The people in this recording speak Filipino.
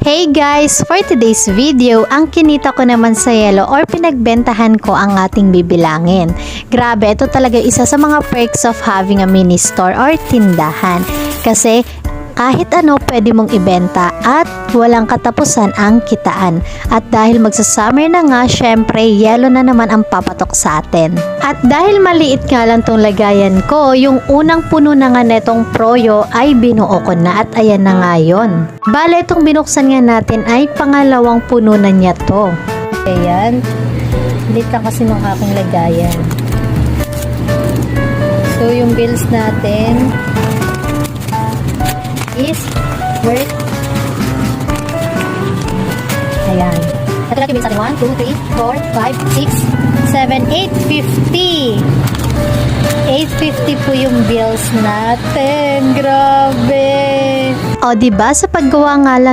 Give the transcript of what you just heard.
Hey guys! For today's video, ang kinita ko naman sa yelo or pinagbentahan ko ang ating bibilangin. Grabe, ito talaga isa sa mga perks of having a mini store or tindahan. Kasi kahit ano pwede mong ibenta at walang katapusan ang kitaan. At dahil magsa-summer na nga, syempre yelo na naman ang papatok sa atin. At dahil maliit nga lang tong lagayan ko, yung unang puno na nga netong proyo ay binuo ko na at ayan na nga yun. Bale, itong binuksan nga natin ay pangalawang puno na niya to. Ayan, lit lang kasi nung aking lagayan. So yung bills natin is worth, ayan, ito natin bills natin 1, 2, 3, 4, 5, 6, 7, 8, 50 850 po yung bills natin. Grabe! O diba, sa paggawa nga lang